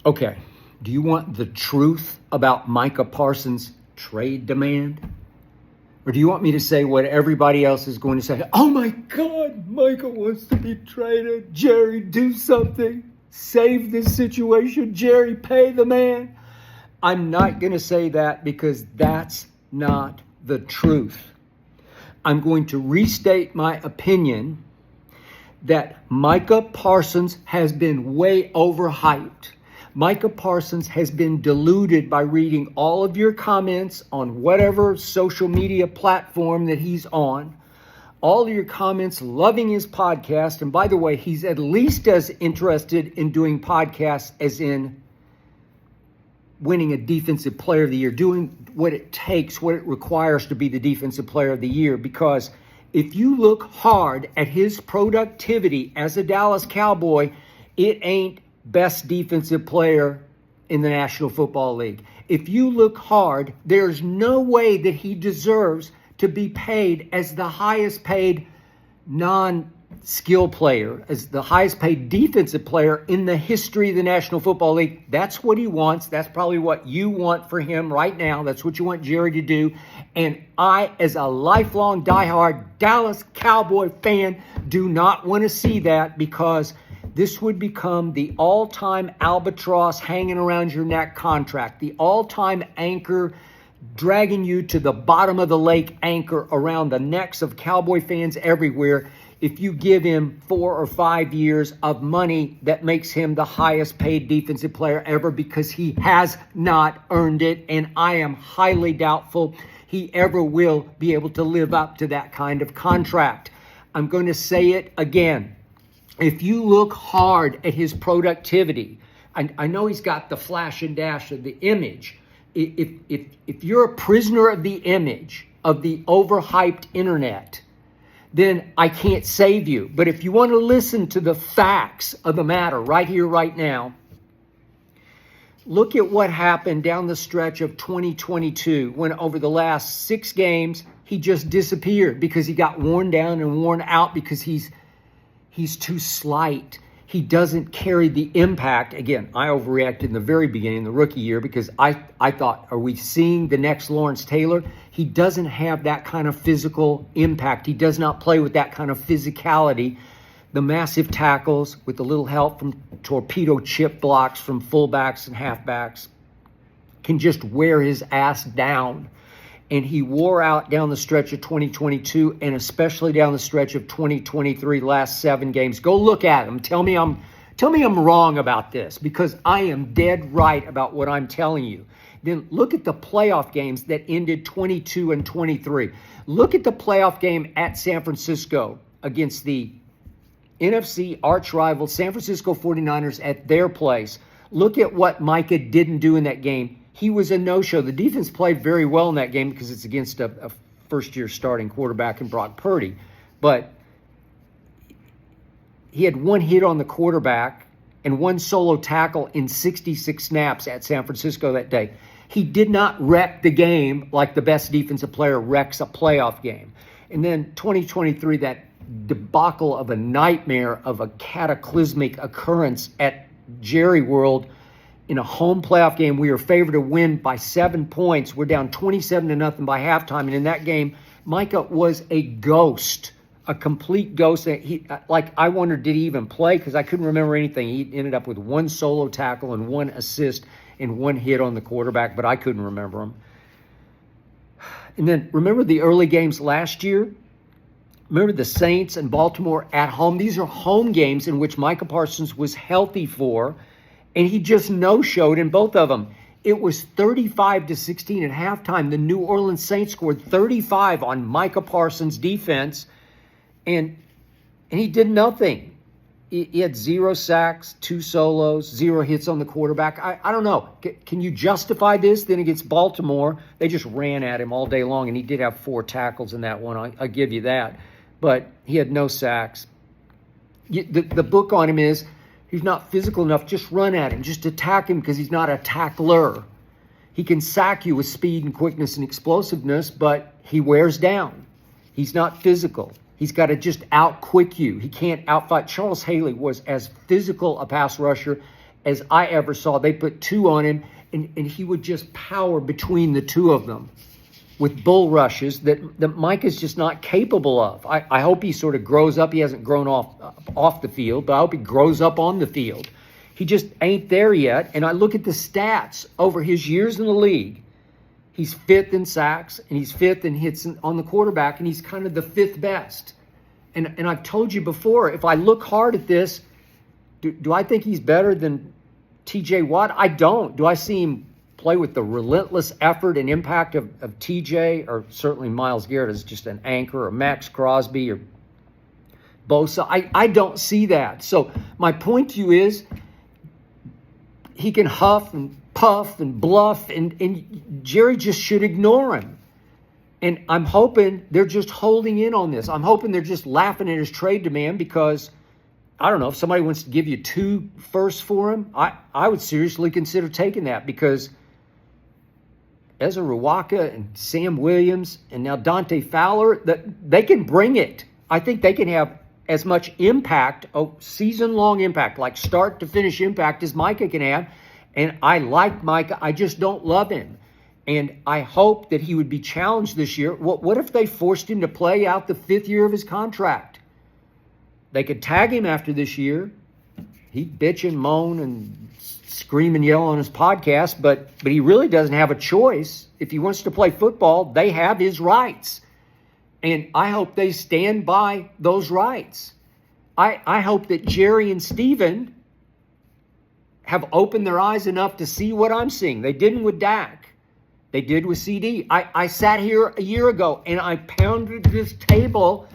Okay, do you want the truth about Micah Parsons' trade demand? Or do you want me to say what everybody else is going to say? Oh my God, Micah wants to be traded. Jerry, do something. Save this situation. Jerry, pay the man. I'm not going to say that because that's not the truth. I'm going to restate my opinion that Micah Parsons has been way overhyped. Micah Parsons has been deluded by reading all of your comments on whatever social media platform that he's on. All of your comments, loving his podcast. And by the way, he's at least as interested in doing podcasts as in winning a Defensive Player of the Year, doing what it takes, what it requires to be the Defensive Player of the Year. Because if you look hard at his productivity as a Dallas Cowboy, it ain't best defensive player in the National Football League. If you look hard, there's no way that he deserves to be paid as the highest paid non-skill player, as the highest paid defensive player in the history of the National Football League. That's what he wants. That's probably what you want for him right now. That's what you want Jerry to do. And I, as a lifelong diehard Dallas Cowboy fan, do not want to see that, because this would become the all-time albatross hanging around your neck contract, the all-time anchor dragging you to the bottom of the lake anchor around the necks of Cowboy fans everywhere if you give him 4 or 5 years of money that makes him the highest paid defensive player ever, because he has not earned it, and I am highly doubtful he ever will be able to live up to that kind of contract. I'm going to say it again. If you look hard at his productivity, I know he's got the flash and dash of the image. If you're a prisoner of the image of the overhyped internet, then I can't save you. But if you want to listen to the facts of the matter right here, right now, look at what happened down the stretch of 2022 when over the last 6 games, he just disappeared because he got worn down and worn out because he's too slight. He doesn't carry the impact. Again, I overreacted in the very beginning, the rookie year, because I thought, are we seeing the next Lawrence Taylor? He doesn't have that kind of physical impact. He does not play with that kind of physicality. The massive tackles with a little help from torpedo chip blocks from fullbacks and halfbacks can just wear his ass down. And he wore out down the stretch of 2022 and especially down the stretch of 2023, last 7 games. Go look at him. Tell me I'm wrong about this, because I am dead right about what I'm telling you. Then look at the playoff games that ended 22 and 23. Look at the playoff game at San Francisco against the NFC arch rival San Francisco 49ers at their place. Look at what Micah didn't do in that game. He was a no-show. The defense played very well in that game because it's against a first-year starting quarterback in Brock Purdy. But he had 1 hit on the quarterback and 1 solo tackle in 66 snaps at San Francisco that day. He did not wreck the game like the best defensive player wrecks a playoff game. And then 2023, that debacle of a nightmare of a cataclysmic occurrence at Jerry World. In a home playoff game, we were favored to win by 7 points. We're down 27-0 by halftime. And in that game, Micah was a ghost, a complete ghost. I wondered, did he even play? Because I couldn't remember anything. He ended up with 1 solo tackle and 1 assist and 1 hit on the quarterback, but I couldn't remember him. And then remember the early games last year? Remember the Saints and Baltimore at home? These are home games in which Micah Parsons was healthy for, and he just no-showed in both of them. It was 35-16 at halftime. The New Orleans Saints scored 35 on Micah Parsons' defense, and he did nothing. He had 0 sacks, 2 solos, 0 hits on the quarterback. I don't know. Can you justify this? Then against Baltimore, they just ran at him all day long, and he did have 4 tackles in that one. I'll give you that. But he had no sacks. The book on him is, he's not physical enough. Just run at him. Just attack him because he's not a tackler. He can sack you with speed and quickness and explosiveness, but he wears down. He's not physical. He's got to just out-quick you. He can't outfight. Charles Haley was as physical a pass rusher as I ever saw. They put 2 on him, and he would just power between the 2 of them with bull rushes that Micah's just not capable of. I hope he sort of grows up. He hasn't grown off the field, but I hope he grows up on the field. He just ain't there yet. And I look at the stats over his years in the league. He's 5th in sacks, and he's 5th in hits on the quarterback, and he's kind of the 5th best. And I've told you before, if I look hard at this, do I think he's better than TJ Watt? I don't. Do I see him play with the relentless effort and impact of TJ, or certainly Myles Garrett is just an anchor, or Max Crosby, or Bosa? I don't see that. So my point to you is, he can huff and puff and bluff, and Jerry just should ignore him. And I'm hoping they're just holding in on this. I'm hoping they're just laughing at his trade demand, because I don't know, if somebody wants to give you 2 firsts for him, I would seriously consider taking that, because Ezra Ruwaka and Sam Williams and now Dante Fowler, that they can bring it. I think they can have as much impact, season-long impact, like start to finish impact, as Micah can have. And I like Micah. I just don't love him. And I hope that he would be challenged this year. What if they forced him to play out the 5th year of his contract? They could tag him after this year. He'd bitch and moan and scream and yell on his podcast, but he really doesn't have a choice. If he wants to play football, they have his rights. And I hope they stand by those rights. I hope that Jerry and Steven have opened their eyes enough to see what I'm seeing. They didn't with Dak. They did with CD. I sat here a year ago and I pounded this table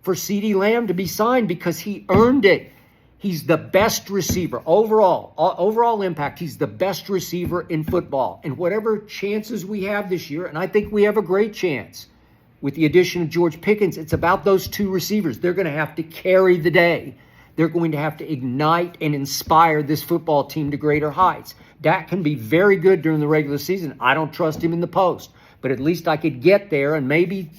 for CD Lamb to be signed, because he earned it. He's the best receiver overall impact. He's the best receiver in football. And whatever chances we have this year, and I think we have a great chance with the addition of George Pickens, it's about those 2 receivers. They're going to have to carry the day. They're going to have to ignite and inspire this football team to greater heights. Dak can be very good during the regular season. I don't trust him in the post, but at least I could get there, and maybe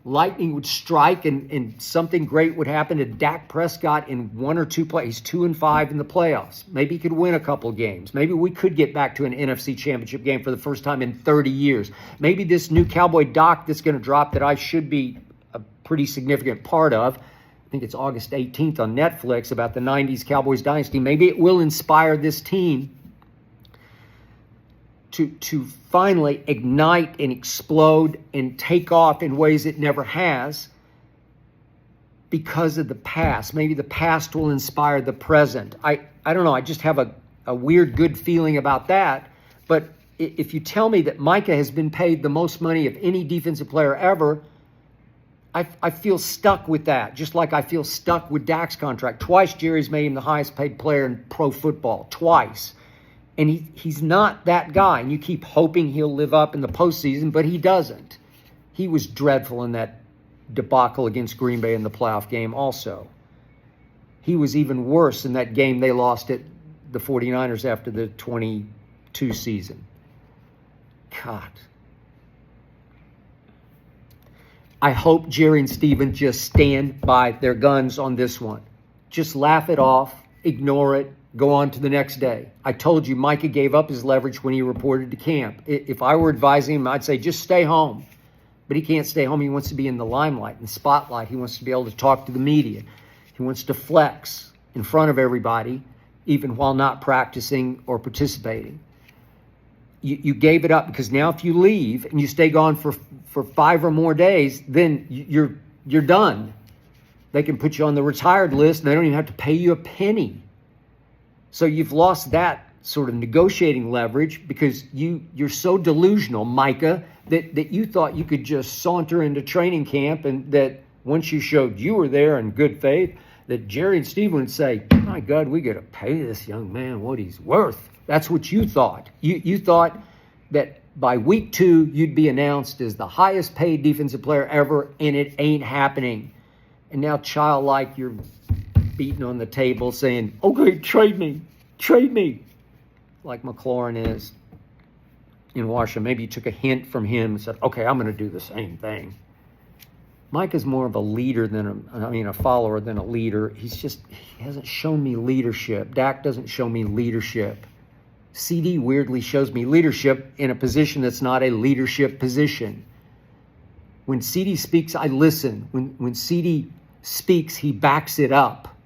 lightning would strike and something great would happen to Dak Prescott in 1 or 2 plays. He's 2-5 in the playoffs. Maybe he could win a couple games. Maybe we could get back to an NFC championship game for the first time in 30 years. Maybe this new Cowboy doc that's going to drop, that I should be a pretty significant part of, I think it's August 18th on Netflix, about the 90s Cowboys dynasty. Maybe it will inspire this team to finally ignite and explode and take off in ways it never has, because of the past. Maybe the past will inspire the present. I don't know. I just have a weird good feeling about that. But if you tell me that Micah has been paid the most money of any defensive player ever, I feel stuck with that, just like I feel stuck with Dak's contract. Twice Jerry's made him the highest paid player in pro football. Twice. And he's not that guy. And you keep hoping he'll live up in the postseason, but he doesn't. He was dreadful in that debacle against Green Bay in the playoff game also. He was even worse in that game they lost at the 49ers after the 22 season. God. I hope Jerry and Steven just stand by their guns on this one. Just laugh it off, ignore it, go on to the next day. I told you Micah gave up his leverage when he reported to camp. If I were advising him, I'd say just stay home. But he can't stay home. He wants to be in the limelight, in the spotlight. He wants to be able to talk to the media. He wants to flex in front of everybody, even while not practicing or participating. You gave it up, because now if you leave and you stay gone for 5 or more days, then you're done. They can put you on the retired list, and they don't even have to pay you a penny. So you've lost that sort of negotiating leverage, because you're so delusional, Micah, that you thought you could just saunter into training camp, and that once you showed you were there in good faith, that Jerry and Steve would say, my God, we got to pay this young man what he's worth. That's what you thought. You thought that by week 2, you'd be announced as the highest paid defensive player ever, and it ain't happening. And now, childlike, you're beating on the table saying, okay, trade me, like McLaurin is in Washington. Maybe you took a hint from him and said, okay, I'm going to do the same thing. Micah's more of a leader a follower than a leader. He hasn't shown me leadership. Dak doesn't show me leadership. CD weirdly shows me leadership in a position that's not a leadership position. When CD speaks, I listen. When CD speaks, he backs it up.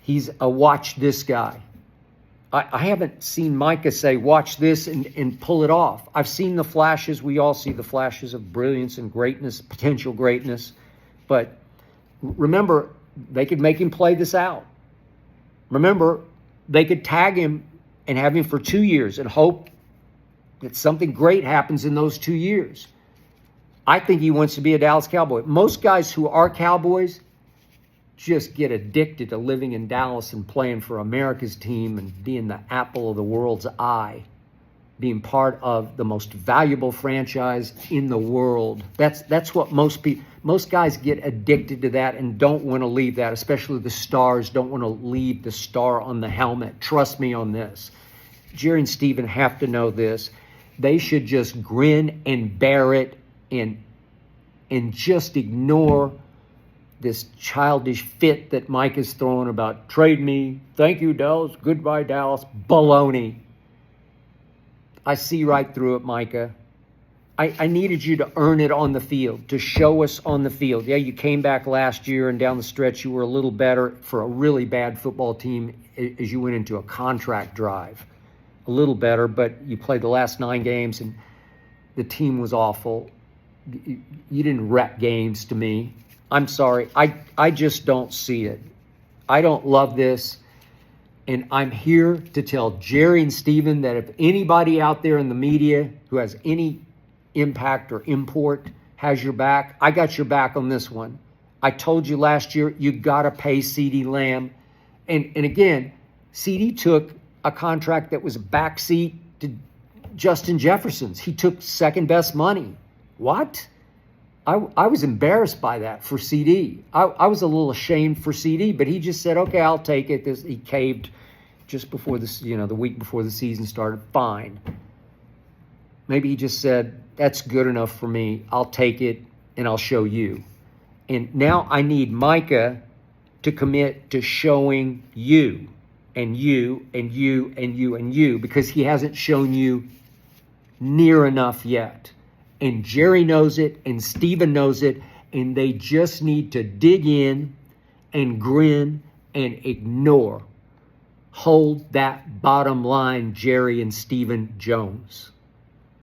He's a watch this guy. I haven't seen Micah say, watch this and pull it off. I've seen the flashes. We all see the flashes of brilliance and greatness, potential greatness. But remember, they could make him play this out. Remember, they could tag him and have him for 2 years and hope that something great happens in those 2 years. I think he wants to be a Dallas Cowboy. Most guys who are Cowboys just get addicted to living in Dallas and playing for America's team and being the apple of the world's eye, being part of the most valuable franchise in the world. That's what most guys get addicted to that and don't want to leave that, especially the stars don't want to leave the star on the helmet. Trust me on this. Jerry and Steven have to know this. They should just grin and bear it and just ignore this childish fit that Mike is throwing about trade me, thank you, Dallas, goodbye, Dallas, baloney. I see right through it, Micah. I needed you to earn it on the field, to show us on the field. Yeah, you came back last year and down the stretch you were a little better for a really bad football team as you went into a contract drive. A little better, but you played the last 9 games and the team was awful. You didn't wreck games to me. I'm sorry. I just don't see it. I don't love this. And I'm here to tell Jerry and Steven that if anybody out there in the media who has any impact or import has your back, I got your back on this one. I told you last year, you got to pay CeeDee Lamb. And again, CeeDee took a contract that was a backseat to Justin Jefferson's. He took second best money. What? I was embarrassed by that for CD. I was a little ashamed for CD, but he just said, okay, I'll take it. He caved just before this, the week before the season started. Fine. Maybe he just said, that's good enough for me. I'll take it and I'll show you. And now I need Micah to commit to showing you and you and you and you and you, because he hasn't shown you near enough yet. And Jerry knows it, and Steven knows it, and they just need to dig in and grin and ignore. Hold that bottom line, Jerry and Steven Jones.